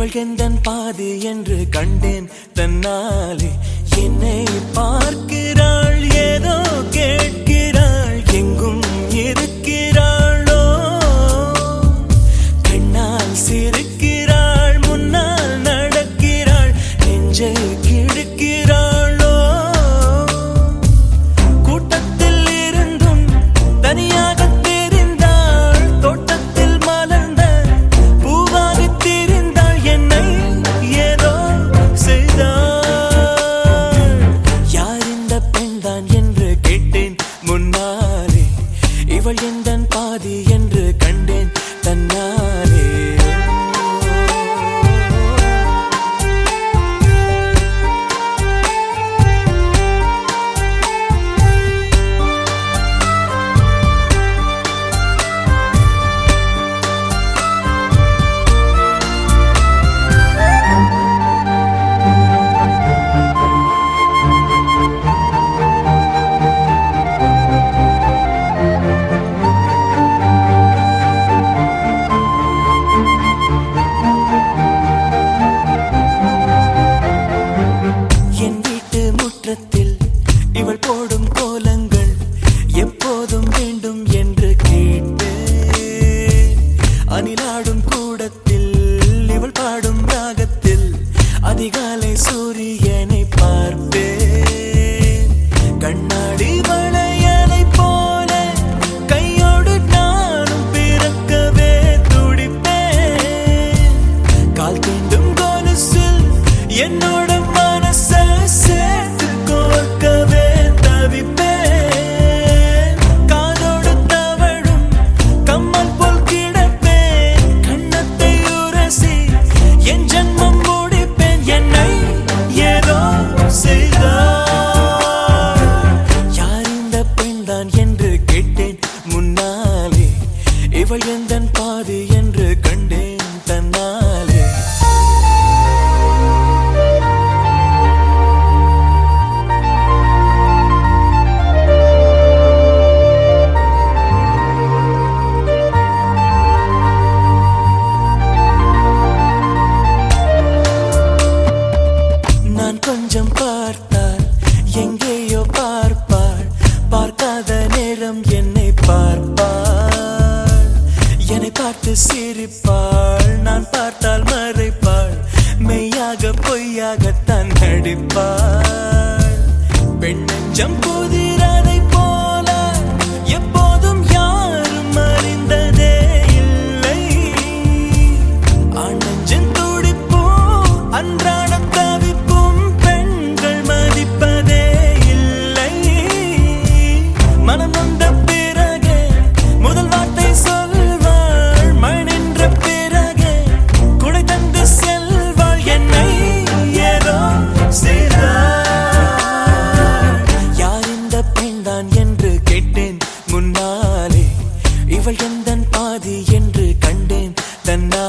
இவள் எந்தன் பாதி என்று கண்டேன் தன்னாலே. என்னை பார்க்கிறாள், ஏதோ கேட்கிறாள், எங்கும் இருக்கிறாளோ. கண்ணால் சிரிக்கிறாள், முன்னால் நடக்கிறாள், நெஞ்சை கிழக்கிறாளோ. கூட்டத்தில் இருந்தும் தனியாக தெரிந்தாள், தோட்டத்தில் மலர்ந்த பூவாக தெரிந்தாள், என்னை ஏதோ செய்தாள். யார் இந்த பெண்தான் என்று கேட்டேன் முன்னாலே. இவள் எந்தன் பாதி என்று கண்டேன் தன்னாலே. இவள் போடும் கோலங்கள் எப்போதும் வேண்டும் என்று கேட்டேன். அணிலாடும் கூடத்தில் இவள் பாடும் ராகத்தில் அதிகாலை சூரியனை பார்ப்பேன். கண்ணாடி வளையலை போல கையோடு நானும் பிறக்கவே துடிப்பேன். கால் தீண்டும் கொலுசில் என்னோட மனசை சேர்த்து கோர்க்கவே தவிப்பேன். காதோடு தவழும் கம்மல் போல் கிடப்பேன். கண்ணத்தை உரசி என் ஜன்மம் முடிப்பேன். என்னை ஏதோ செய்தாள். யார் இந்த பெண்தான் என்று கேட்டேன் முன்னாலே. இவள் எந்தன் பாதி என்று கண்டேன் தன்னாலே. கொஞ்சம் பார்த்தால் எங்கேயோ பார்ப்பாள், பார்க்காத நேரம் என்னை பார்ப்பாள். என்னை பார்த்து சிரிப்பாள், நான் பார்த்தால் மறைப்பாள், மெய்யாக பொய்யாகத்தான் நடிப்பாள். பெண் நெஞ்சம் புதிரதை போல எப்போதும் யாரும் அறிந்ததே இல்லை. ஆண் நெஞ்சின் துடிப்போ அன்றாட என்று கேட்டேன் முன்னாலே. இவள் எந்தன் பாதி என்று கண்டேன் தன்னா